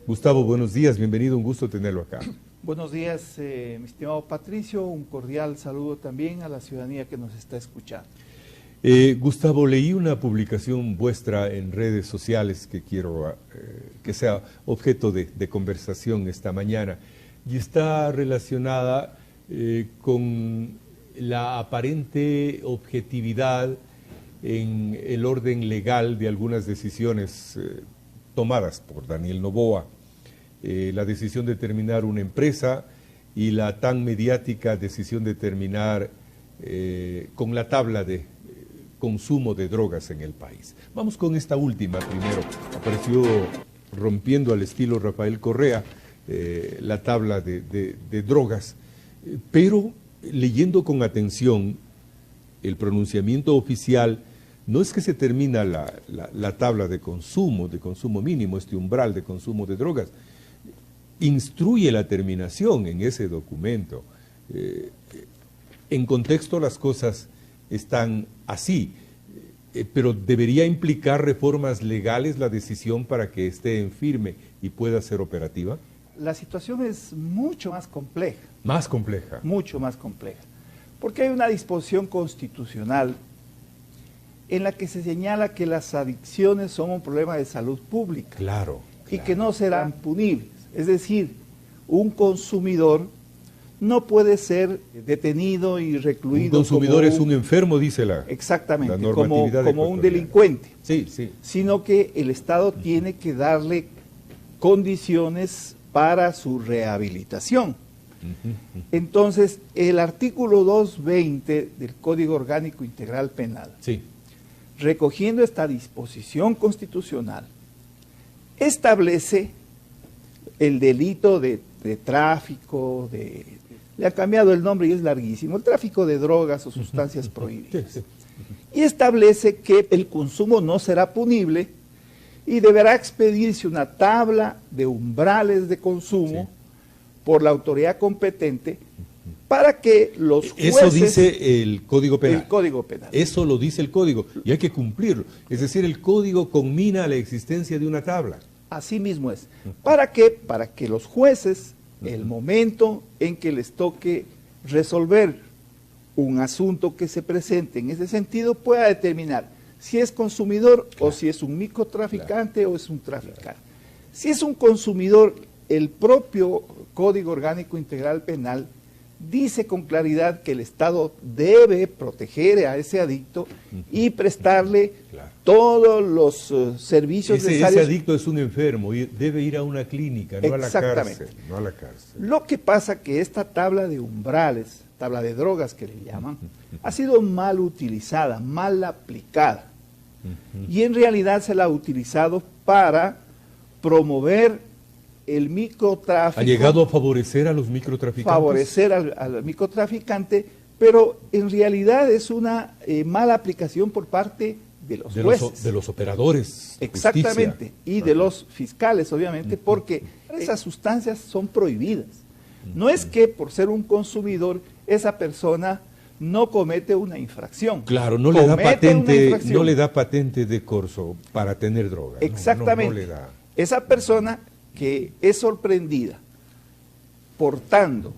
Gustavo, buenos días, bienvenido, un gusto tenerlo acá. Buenos días, mi estimado Patricio, un cordial saludo también a la ciudadanía que nos está escuchando. Gustavo, leí una publicación vuestra en redes sociales que quiero que sea objeto de conversación esta mañana y está relacionada con la aparente objetividad en el orden legal de algunas decisiones tomadas por Daniel Noboa. La decisión de terminar una empresa y la tan mediática decisión de terminar con la tabla de consumo de drogas en el país. Vamos con esta última primero. Apareció rompiendo al estilo Rafael Correa la tabla de drogas, pero leyendo con atención el pronunciamiento oficial, no es que se termina la tabla de consumo mínimo, este umbral de consumo de drogas, instruye la terminación en ese documento. En contexto las cosas están así, pero debería implicar reformas legales la decisión para que esté en firme y pueda ser operativa. La situación es mucho más compleja. Más compleja. Mucho más compleja. Porque hay una disposición constitucional en la que se señala que las adicciones son un problema de salud pública. Claro. Y que no serán punibles. Es decir, un consumidor no puede ser detenido y recluido. Un consumidor es un enfermo, dice la exactamente, la normatividad como un delincuente. Sí, sí. Sino que el Estado tiene que darle condiciones para su rehabilitación. Entonces, el artículo 220 del Código Orgánico Integral Penal, sí, recogiendo esta disposición constitucional, establece el delito de tráfico, le ha cambiado el nombre y es larguísimo, el tráfico de drogas o sustancias prohibidas. Sí, sí. Y establece que el consumo no será punible y deberá expedirse una tabla de umbrales de consumo, sí, por la autoridad competente para que los jueces... Eso dice el Código Penal. El Código Penal. Eso lo dice el Código y hay que cumplirlo. Es decir, el Código conmina la existencia de una tabla. Así mismo es. ¿Para qué? Para que los jueces, el momento en que les toque resolver un asunto que se presente en ese sentido, pueda determinar si es consumidor, claro, o si es un microtraficante, claro, o es un traficante. Claro. Si es un consumidor, el propio Código Orgánico Integral Penal dice con claridad que el Estado debe proteger a ese adicto y prestarle, claro, todos los servicios necesarios. Ese adicto es un enfermo y debe ir a una clínica, no a la cárcel. No a la cárcel. Lo que pasa que esta tabla de umbrales, tabla de drogas que le llaman, ha sido mal utilizada, mal aplicada. Y en realidad se la ha utilizado para promover el microtráfico. ¿Ha llegado a favorecer a los microtraficantes? Favorecer al microtraficante, pero en realidad es una mala aplicación por parte de los jueces. De los operadores. Exactamente, justicia, y de los fiscales, obviamente, porque esas sustancias son prohibidas. No es que por ser un consumidor esa persona no comete una infracción. Claro, no le da patente de corso para tener droga. Exactamente. No le da. Esa persona que es sorprendida portando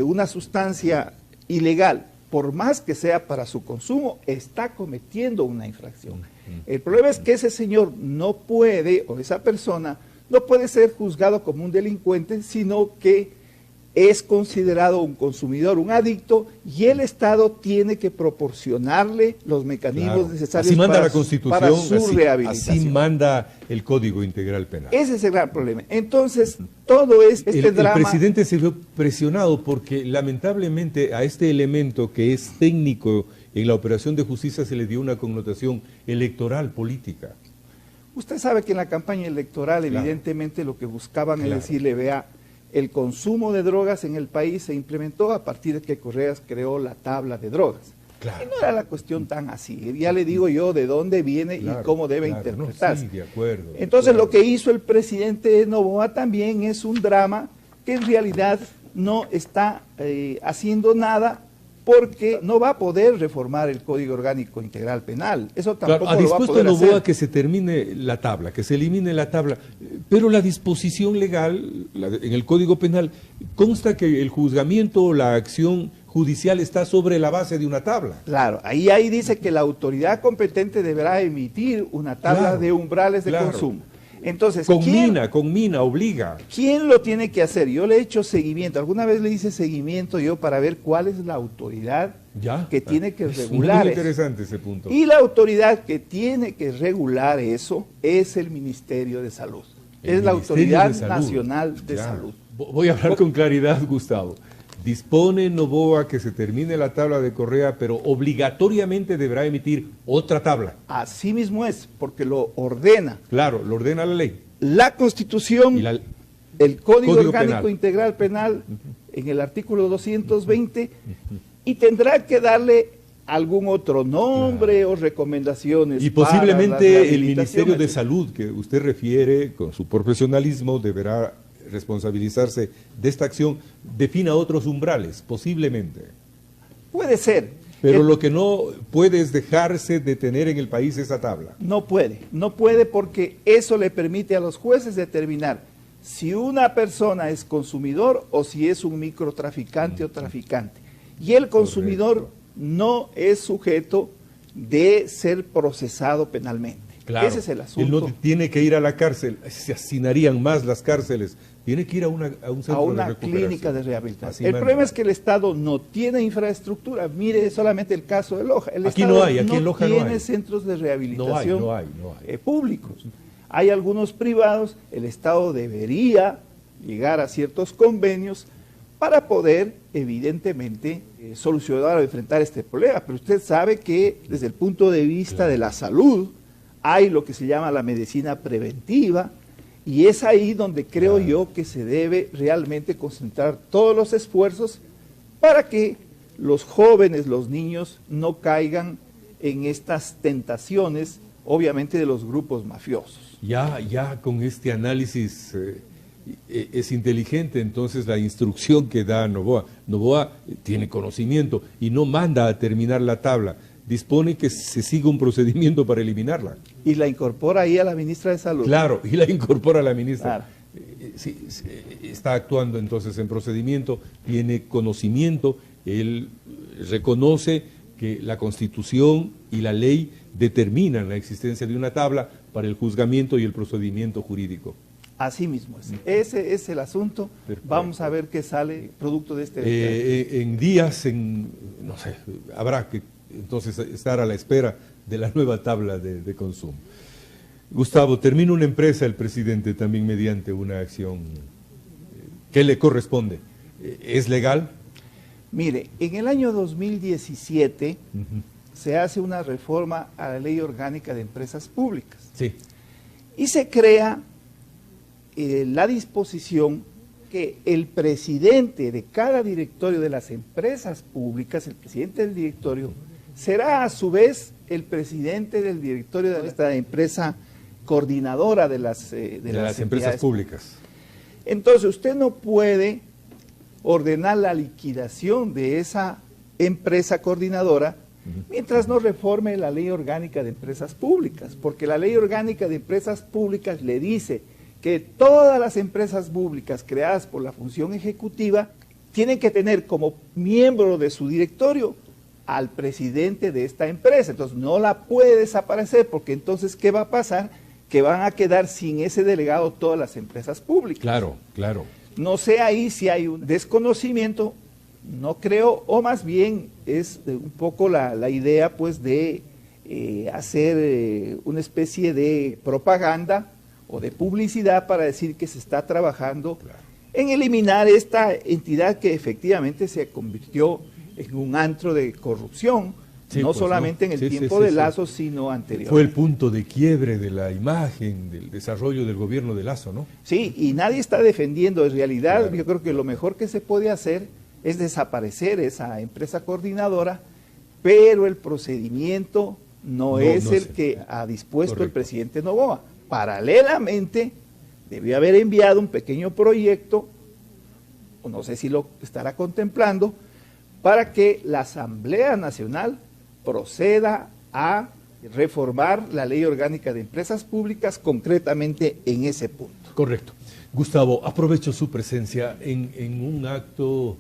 una sustancia ilegal, por más que sea para su consumo, está cometiendo una infracción. El problema es que ese señor no puede, o esa persona, no puede ser juzgado como un delincuente, sino que es considerado un consumidor, un adicto, y el Estado tiene que proporcionarle los mecanismos, claro, necesarios así manda la Constitución, para su rehabilitación. Así manda el Código Integral Penal. Ese es el gran problema. Entonces, todo este drama... El presidente se vio presionado porque lamentablemente a este elemento que es técnico en la operación de justicia se le dio una connotación electoral, política. Usted sabe que en la campaña electoral, claro, evidentemente lo que buscaban, claro, es decirle, vea, el consumo de drogas en el país se implementó a partir de que Correas creó la tabla de drogas. Claro. Y no era la cuestión tan así. Ya le digo yo de dónde viene, claro, y cómo debe, claro, interpretarse. No, sí, de acuerdo. Entonces lo que hizo el presidente Noboa también es un drama que en realidad no está haciendo nada porque no va a poder reformar el Código Orgánico Integral Penal. Eso tampoco Claro, ha lo va a dispuesto poder Noboa hacer. que se termine la tabla, que se elimine la tabla, pero la disposición legal en el Código Penal consta que el juzgamiento o la acción judicial está sobre la base de una tabla. Claro, ahí dice que la autoridad competente deberá emitir una tabla Claro, de umbrales de claro. consumo. Entonces, Conmina, obliga. ¿quién lo tiene que hacer? Yo le he hecho seguimiento. Alguna vez le hice seguimiento yo para ver cuál es la autoridad Ya. que tiene que Es regular muy eso. interesante ese punto. Y la autoridad que tiene que regular eso es el Ministerio de Salud. El Es la Ministerio Autoridad de Salud. Nacional de Ya. Salud. Voy a hablar con claridad, Gustavo. Dispone Noboa que se termine la tabla de Correa, pero obligatoriamente deberá emitir otra tabla. Así mismo es, porque lo ordena Claro, lo ordena la ley. la Constitución, Y el Código Orgánico Penal. Integral Penal, en el artículo 220, y tendrá que darle algún otro nombre o recomendaciones. Y para la posiblemente el rehabilitación, Ministerio de etc. Salud, que usted refiere con su profesionalismo, deberá responsabilizarse de esta acción, defina otros umbrales, posiblemente. Puede ser. Pero lo que no puede es dejarse de tener en el país esa tabla. No puede porque eso le permite a los jueces determinar si una persona es consumidor o si es un microtraficante o traficante. Y el consumidor no es sujeto de ser procesado penalmente. Claro, Ese es el él asunto. no tiene que ir a la cárcel, se hacinarían más las cárceles, tiene que ir a un centro A una de recuperación. clínica de rehabilitación. Así El manda. problema es que el Estado no tiene infraestructura. Mire solamente el caso de Loja. El Aquí Estado no hay, aquí en Loja no tiene hay. centros de rehabilitación No hay. públicos. Hay algunos privados. El Estado debería llegar a ciertos convenios para poder, evidentemente, solucionar o enfrentar este problema. Pero usted sabe que desde el punto de vista de la salud hay lo que se llama la medicina preventiva, y es ahí donde creo yo que se debe realmente concentrar todos los esfuerzos para que los jóvenes, los niños, no caigan en estas tentaciones, obviamente, de los grupos mafiosos. Ya con este análisis es inteligente entonces la instrucción que da Noboa. Noboa tiene conocimiento y no manda a terminar la tabla, dispone que se siga un procedimiento para eliminarla. Y la incorpora ahí a la ministra de Salud. Claro, y la incorpora la ministra. Claro. Sí, está actuando entonces en procedimiento, tiene conocimiento, él reconoce que la Constitución y la ley determinan la existencia de una tabla para el juzgamiento y el procedimiento jurídico. Así mismo es. Ese es el asunto. Perfecto. Vamos a ver qué sale producto de este. En días, no sé, habrá que entonces estar a la espera de la nueva tabla de consumo. Gustavo, termina una empresa el presidente también mediante una acción que le corresponde. ¿Es legal? Mire, en el año 2017 se hace una reforma a la Ley Orgánica de Empresas Públicas Sí. y se crea la disposición que el presidente de cada directorio de las empresas públicas, el presidente del directorio, será a su vez el presidente del directorio de esta empresa coordinadora de las empresas entidades públicas. Entonces usted no puede ordenar la liquidación de esa empresa coordinadora mientras no reforme la Ley Orgánica de Empresas Públicas, porque la Ley Orgánica de Empresas Públicas le dice que todas las empresas públicas creadas por la función ejecutiva tienen que tener como miembro de su directorio al presidente de esta empresa. Entonces no la puede desaparecer, porque entonces ¿qué va a pasar? Que van a quedar sin ese delegado todas las empresas públicas. Claro. No sé ahí si hay un desconocimiento, no creo, o más bien es un poco la idea pues de hacer una especie de propaganda o de publicidad para decir que se está trabajando en eliminar esta entidad que efectivamente se convirtió en un antro de corrupción, Sí, no pues, solamente en el tiempo de Lazo, sino anterior. Fue el punto de quiebre de la imagen, del desarrollo del gobierno de Lazo, ¿no? Sí, y nadie está defendiendo. En realidad, Claro. yo creo que lo mejor que se puede hacer es desaparecer esa empresa coordinadora, pero el procedimiento no es el que ha dispuesto Correcto. el presidente Noboa. Paralelamente, debió haber enviado un pequeño proyecto, o no sé si lo estará contemplando, para que la Asamblea Nacional proceda a reformar la Ley Orgánica de Empresas Públicas, concretamente en ese punto. Correcto. Gustavo, aprovecho su presencia en un acto,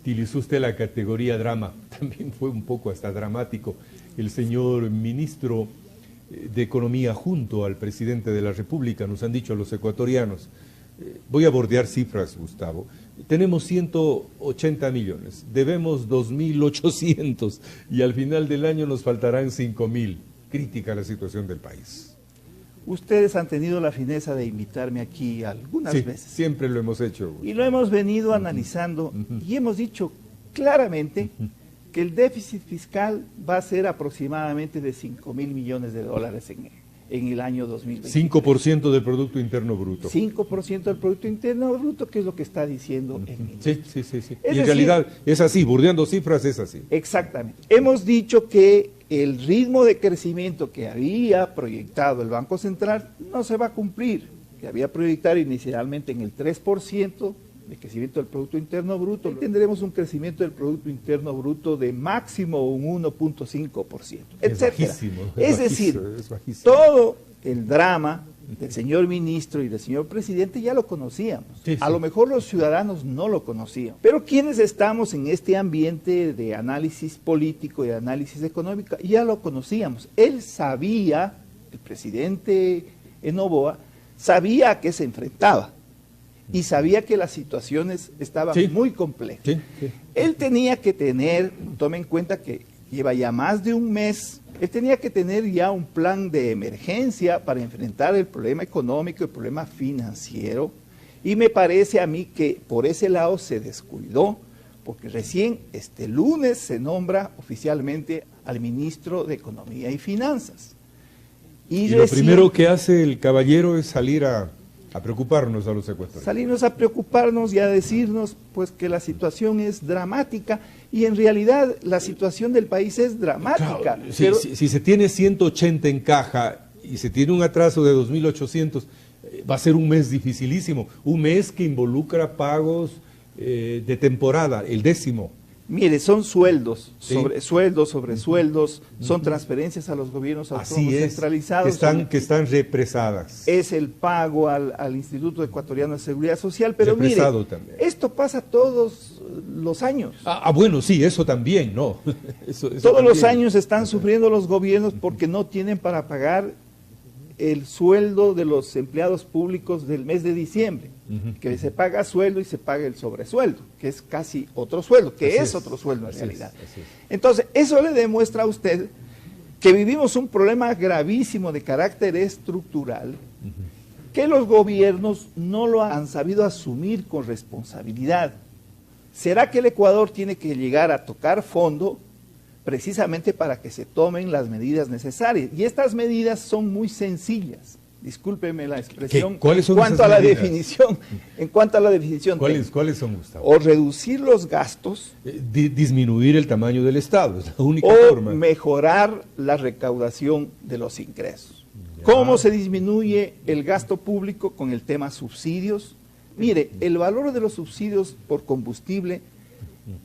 utilizó usted la categoría drama, también fue un poco hasta dramático. El señor ministro de Economía junto al presidente de la República nos han dicho a los ecuatorianos, voy a bordear cifras, Gustavo, tenemos 180 millones, debemos 2.800 y al final del año nos faltarán 5.000. Crítica la situación del país. Ustedes han tenido la fineza de invitarme aquí algunas veces. Siempre lo hemos hecho. Y lo hemos venido analizando y hemos dicho claramente que el déficit fiscal va a ser aproximadamente de 5.000 millones de dólares en el año 2020. 5% del Producto Interno Bruto. 5% del Producto Interno Bruto, que es lo que está diciendo el Sí. Y en realidad es así, burdeando cifras es así. Exactamente. Hemos dicho que el ritmo de crecimiento que había proyectado el Banco Central no se va a cumplir, que había proyectado inicialmente en el 3% de crecimiento del Producto Interno Bruto. Tendremos un crecimiento del Producto Interno Bruto de máximo un 1.5%, etcétera. Es decir, todo el drama del señor ministro y del señor presidente ya lo conocíamos. A lo mejor los ciudadanos no lo conocían. Pero quienes estamos en este ambiente de análisis político y de análisis económico, ya lo conocíamos. Él sabía, el presidente Noboa, sabía a qué se enfrentaba y sabía que las situaciones estaban muy complejas. Él tenía que tener, tome en cuenta que lleva ya más de un mes, él tenía que tener ya un plan de emergencia para enfrentar el problema económico, el problema financiero, y me parece a mí que por ese lado se descuidó, porque recién este lunes se nombra oficialmente al ministro de Economía y Finanzas. Y lo primero que hace el caballero es salir a preocuparnos a los ecuatorianos. Salirnos a preocuparnos y a decirnos pues que la situación es dramática, y en realidad la situación del país es dramática. Claro, pero si se tiene 180 en caja y se tiene un atraso de 2.800, va a ser un mes dificilísimo, un mes que involucra pagos de temporada, el 10º. Mire, son sueldos, sobre sueldos, son transferencias a los gobiernos autónomos centralizados. Que están represadas. Es el pago al Instituto Ecuatoriano de Seguridad Social, pero represado mire, también. Esto pasa todos los años. Bueno, sí, eso también, ¿no? Eso todos también. Los años están sufriendo los gobiernos porque no tienen para pagar el sueldo de los empleados públicos del mes de diciembre, que se paga sueldo y se paga el sobresueldo, que es casi otro sueldo, que es otro sueldo en realidad. Entonces, eso le demuestra a usted que vivimos un problema gravísimo de carácter estructural, que los gobiernos no lo han sabido asumir con responsabilidad. ¿Será que el Ecuador tiene que llegar a tocar fondo precisamente para que se tomen las medidas necesarias? Y estas medidas son muy sencillas. Discúlpeme la expresión. ¿Cuáles son en cuanto a la definición. En cuanto a la definición. ¿Cuáles son, Gustavo? O reducir los gastos. Disminuir el tamaño del Estado, es la única forma. O mejorar la recaudación de los ingresos. ¿Cómo se disminuye el gasto público? Con el tema subsidios. Mire, el valor de los subsidios por combustible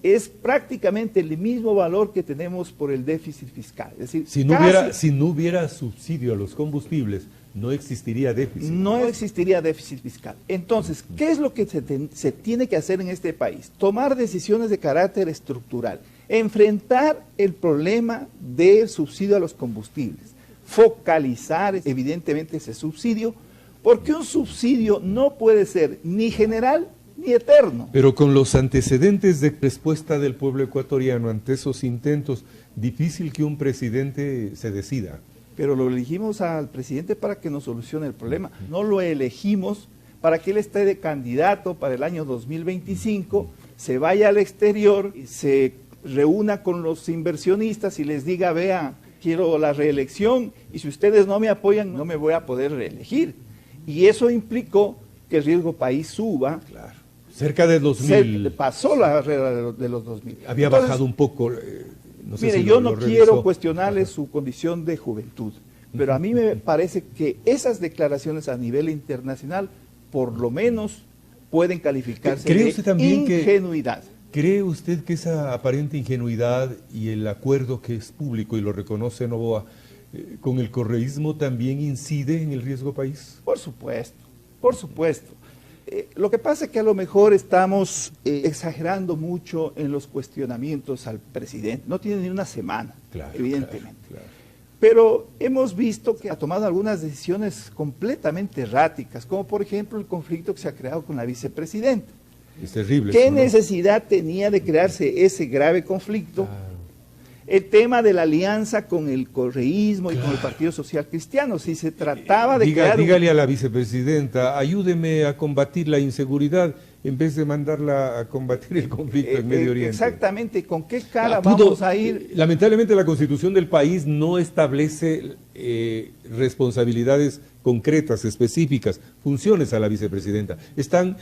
es prácticamente el mismo valor que tenemos por el déficit fiscal. Es decir, si no hubiera subsidio a los combustibles, no existiría déficit. No existiría déficit fiscal. Entonces, ¿qué es lo que se tiene que hacer en este país? Tomar decisiones de carácter estructural, enfrentar el problema del subsidio a los combustibles, focalizar evidentemente ese subsidio, porque un subsidio no puede ser ni general ni eterno. Pero con los antecedentes de respuesta del pueblo ecuatoriano ante esos intentos, difícil que un presidente se decida. Pero lo elegimos al presidente para que nos solucione el problema. No lo elegimos para que él esté de candidato para el año 2025, se vaya al exterior, se reúna con los inversionistas y les diga, vean, quiero la reelección y si ustedes no me apoyan, no me voy a poder reelegir. Y eso implicó que el riesgo país suba. Claro. Cerca de 2.000. Pasó la barrera de los 2.000. Había Entonces, bajado un poco. No sé mire, si yo no quiero revisó. cuestionarle su condición de juventud, pero a mí me parece que esas declaraciones a nivel internacional, por lo menos, pueden calificarse ¿Cree de usted también ingenuidad. ¿Cree usted que esa aparente ingenuidad y el acuerdo que es público y lo reconoce Noboa con el correísmo también incide en el riesgo país? Por supuesto, por supuesto. Lo que pasa es que a lo mejor estamos exagerando mucho en los cuestionamientos al presidente. No tiene ni una semana, claro, evidentemente. Claro. Pero hemos visto que ha tomado algunas decisiones completamente erráticas, como por ejemplo el conflicto que se ha creado con la vicepresidenta. Es terrible. ¿Qué necesidad tenía de crearse ese grave conflicto? Claro. El tema de la alianza con el correísmo y con el Partido Social Cristiano, si se trataba de dígale a la vicepresidenta, ayúdeme a combatir la inseguridad en vez de mandarla a combatir el conflicto en Medio Oriente. Exactamente, ¿con qué cara vamos a ir? Lamentablemente la Constitución del país no establece responsabilidades concretas, específicas, funciones a la vicepresidenta. Están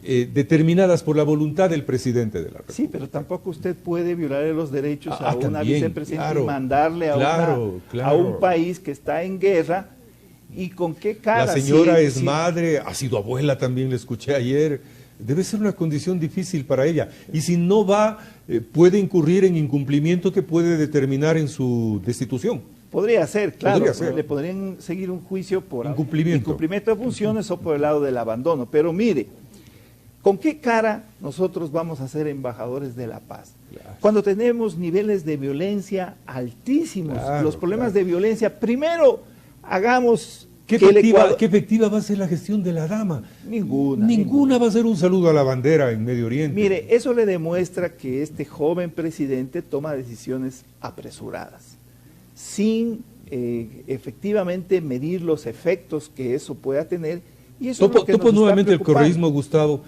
determinadas por la voluntad del presidente de la República. Sí, pero tampoco usted puede violar los derechos a una vicepresidenta, claro, y mandarle a un país que está en guerra. ¿Y con qué cara? La señora es madre, ha sido abuela también, le escuché ayer. Debe ser una condición difícil para ella. Y si no va, puede incurrir en incumplimiento que puede determinar en su destitución. Podría ser, claro. Podría ser. Le podrían seguir un juicio por incumplimiento de funciones o por el lado del abandono. Pero mire, ¿con qué cara nosotros vamos a ser embajadores de la paz? Claro. Cuando tenemos niveles de violencia altísimos, los problemas de violencia, primero hagamos... ¿Qué efectiva va a ser la gestión de la dama? Ninguna va a ser un saludo a la bandera en Medio Oriente. Mire, eso le demuestra que este joven presidente toma decisiones apresuradas, sin efectivamente medir los efectos que eso pueda tener. Y eso topo nuevamente el correísmo, Gustavo.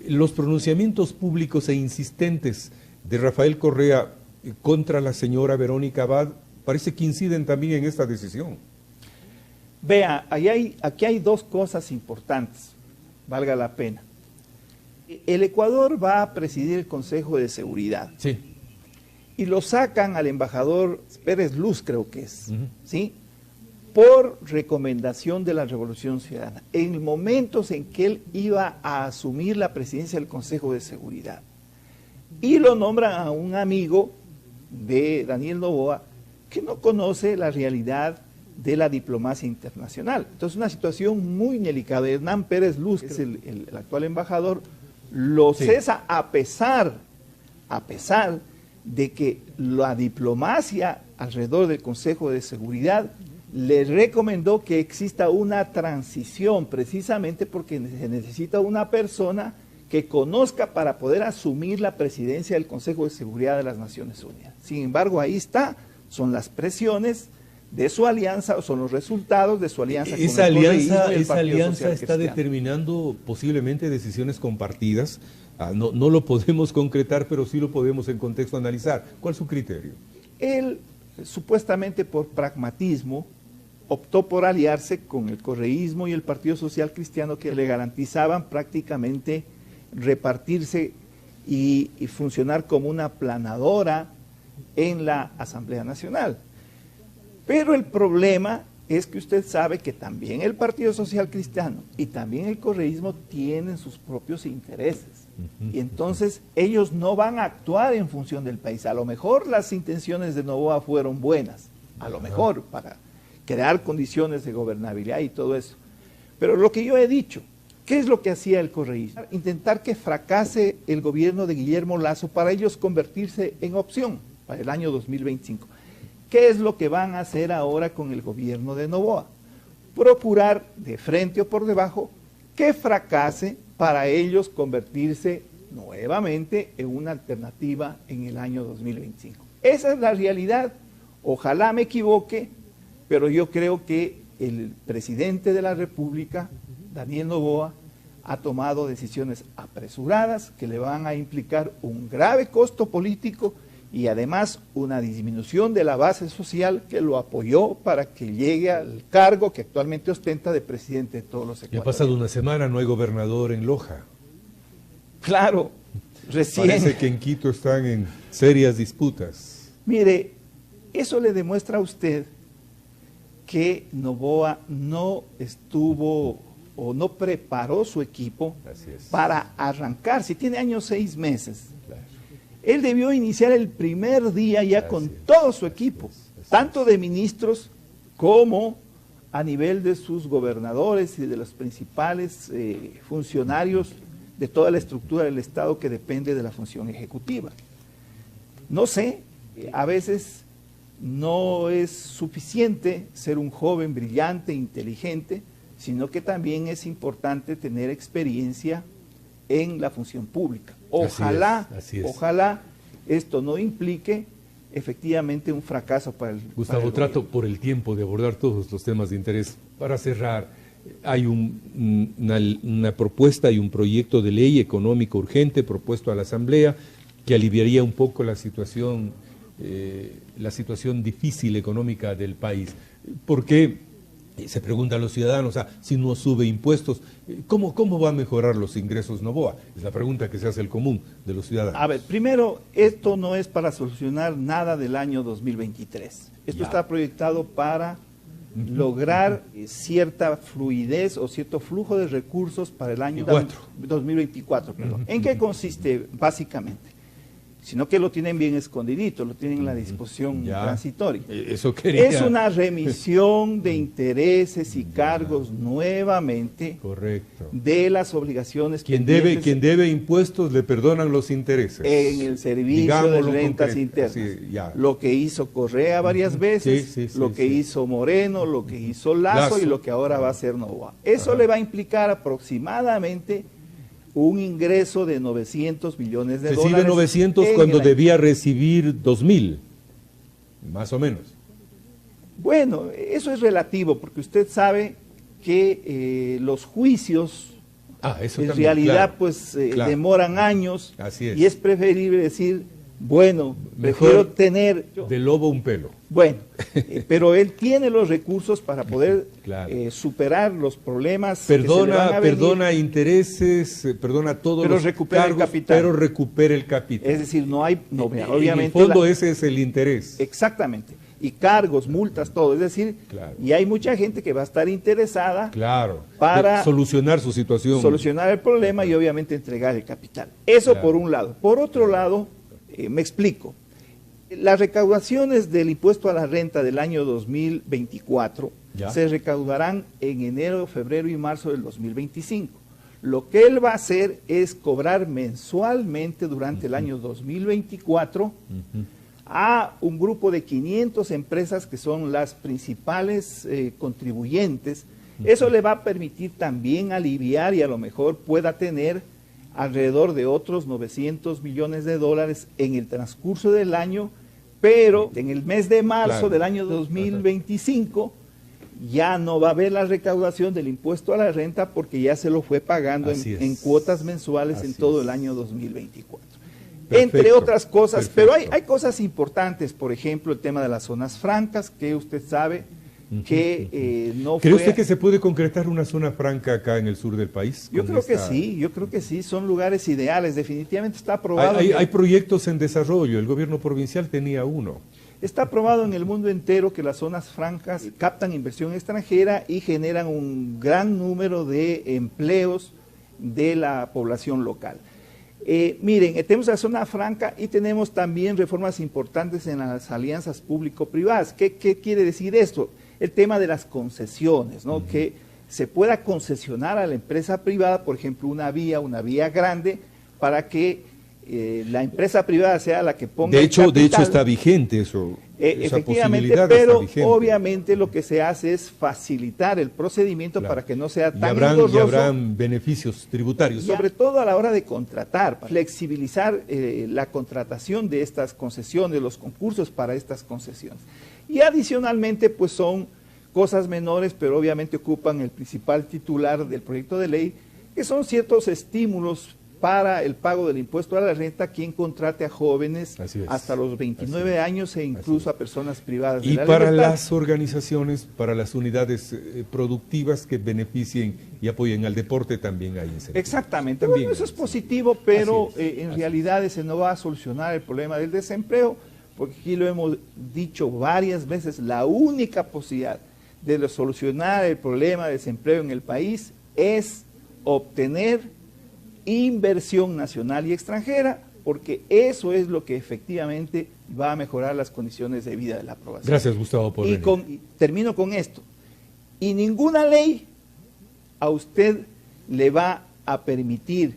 Los pronunciamientos públicos e insistentes de Rafael Correa contra la señora Verónica Abad parece que inciden también en esta decisión. Vea, aquí hay dos cosas importantes, valga la pena. El Ecuador va a presidir el Consejo de Seguridad. Sí. Y lo sacan al embajador Pérez Luz, creo que es, ¿sí? Por recomendación de la Revolución Ciudadana, en momentos en que él iba a asumir la presidencia del Consejo de Seguridad. Y lo nombran a un amigo de Daniel Noboa que no conoce la realidad de la diplomacia internacional. Entonces, una situación muy delicada. Hernán Pérez Luz, que es el actual embajador, lo cesa a pesar de que la diplomacia alrededor del Consejo de Seguridad le recomendó que exista una transición, precisamente porque se necesita una persona que conozca para poder asumir la presidencia del Consejo de Seguridad de las Naciones Unidas. Sin embargo, ahí son las presiones de su alianza, son los resultados de su alianza con el correísmo y el Partido Social está Cristiano. Determinando posiblemente decisiones compartidas. No lo podemos concretar, pero sí lo podemos en contexto analizar. ¿Cuál es su criterio? Él, supuestamente por pragmatismo, optó por aliarse con el correísmo y el Partido Social Cristiano, que le garantizaban prácticamente repartirse y funcionar como una planadora en la Asamblea Nacional. Pero el problema es que usted sabe que también el Partido Social Cristiano y también el correísmo tienen sus propios intereses. Y entonces ellos no van a actuar en función del país. A lo mejor las intenciones de Noboa fueron buenas, a lo mejor para crear condiciones de gobernabilidad y todo eso. Pero lo que yo he dicho, ¿qué es lo que hacía el correísmo? Intentar que fracase el gobierno de Guillermo Lasso para ellos convertirse en opción para el año 2025. ¿Qué es lo que van a hacer ahora con el gobierno de Noboa? Procurar, de frente o por debajo, que fracase para ellos convertirse nuevamente en una alternativa en el año 2025. Esa es la realidad. Ojalá me equivoque, pero yo creo que el presidente de la República, Daniel Noboa, ha tomado decisiones apresuradas que le van a implicar un grave costo político y además una disminución de la base social que lo apoyó para que llegue al cargo que actualmente ostenta de presidente de todos los ecuatorianos. Ya ha pasado una semana, no hay gobernador en Loja. Claro, recién. Parece que en Quito están en serias disputas. Mire, eso le demuestra a usted que Noboa no estuvo o no preparó su equipo para arrancar. Si tiene años 6 meses. Claro. Él debió iniciar el primer día ya con todo su equipo, tanto de ministros como a nivel de sus gobernadores y de los principales funcionarios de toda la estructura del Estado que depende de la función ejecutiva. No sé, a veces no es suficiente ser un joven brillante, inteligente, sino que también es importante tener experiencia en la función pública. Ojalá esto no implique efectivamente un fracaso para el Gustavo, trato por el tiempo de abordar todos los temas de interés. Para cerrar, hay una propuesta y un proyecto de ley económico urgente propuesto a la Asamblea que aliviaría un poco la situación difícil económica del país. ¿Por qué? Se preguntan los ciudadanos, si no sube impuestos, ¿cómo va a mejorar los ingresos Noboa? Es la pregunta que se hace el común de los ciudadanos. A ver, primero, esto no es para solucionar nada del año 2023. Esto está proyectado para lograr cierta fluidez o cierto flujo de recursos para el año 2024. Perdón. ¿En qué consiste básicamente? Sino que lo tienen bien escondidito, lo tienen en la disposición transitoria. Eso quería. Es una remisión de intereses y cargos nuevamente de las obligaciones. Quien debe impuestos le perdonan los intereses. En el servicio de rentas internas. Lo que hizo Correa varias veces, lo que hizo Moreno, lo que hizo Lazo y lo que ahora va a hacer Noboa. Eso le va a implicar aproximadamente un ingreso de 900 millones de dólares. Recibe 900 cuando debía recibir 2.000, más o menos. Bueno, eso es relativo, porque usted sabe que los juicios en realidad demoran años. Así es. Y es preferible decir, bueno, prefiero tener... De lobo un pelo. Bueno, pero él tiene los recursos para poder superar los problemas. Perdona intereses, perdona todos los cargos, pero recupera el capital. Es decir, no hay, obviamente. En el fondo ese es el interés. Exactamente. Y cargos, multas, todo. Es decir, y hay mucha gente que va a estar interesada para solucionar su situación. Solucionar el problema y obviamente entregar el capital. Eso por un lado. Por otro lado, me explico. Las recaudaciones del impuesto a la renta del año 2024 se recaudarán en enero, febrero y marzo del 2025. Lo que él va a hacer es cobrar mensualmente durante el año 2024 a un grupo de 500 empresas que son las principales contribuyentes. Eso le va a permitir también aliviar y a lo mejor pueda tener alrededor de otros 900 millones de dólares en el transcurso del año, pero en el mes de marzo del año 2025 ya no va a haber la recaudación del impuesto a la renta porque ya se lo fue pagando en cuotas mensuales en todo el año 2024. Entre otras cosas, pero hay cosas importantes, por ejemplo, el tema de las zonas francas, que usted sabe que no ¿Cree usted que se puede concretar una zona franca acá en el sur del país? Yo creo que sí, son lugares ideales, definitivamente está aprobado. Hay proyectos en desarrollo, el gobierno provincial tenía uno. Está aprobado en el mundo entero que las zonas francas captan inversión extranjera y generan un gran número de empleos de la población local. Miren, tenemos la zona franca y tenemos también reformas importantes en las alianzas público-privadas. ¿Qué quiere decir esto? El tema de las concesiones, ¿no? Que se pueda concesionar a la empresa privada, por ejemplo, una vía grande, para que la empresa privada sea la que ponga el capital. De hecho está vigente eso. Efectivamente, pero obviamente lo que se hace es facilitar el procedimiento para que no sea tan engorroso. Y habrán beneficios tributarios. Sobre todo a la hora de contratar, flexibilizar la contratación de estas concesiones, los concursos para estas concesiones. Y adicionalmente, pues son cosas menores, pero obviamente ocupan el principal titular del proyecto de ley, que son ciertos estímulos para el pago del impuesto a la renta quien contrate a jóvenes hasta los 29 años e incluso a personas privadas de la libertad. Y para las organizaciones, para las unidades productivas que beneficien y apoyen al deporte también hay incentivos. Exactamente, bueno, eso es positivo, pero en realidad ese no va a solucionar el problema del desempleo, porque aquí lo hemos dicho varias veces, la única posibilidad de solucionar el problema del desempleo en el país es obtener inversión nacional y extranjera, porque eso es lo que efectivamente va a mejorar las condiciones de vida de la población. Gracias, Gustavo, por venir. Y termino con esto. Y ninguna ley a usted le va a permitir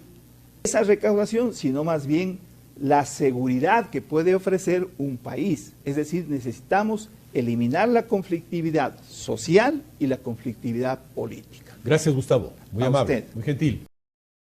esa recaudación, sino más bien la seguridad que puede ofrecer un país. Es decir, necesitamos eliminar la conflictividad social y la conflictividad política. Gracias, Gustavo. Muy amable, muy gentil.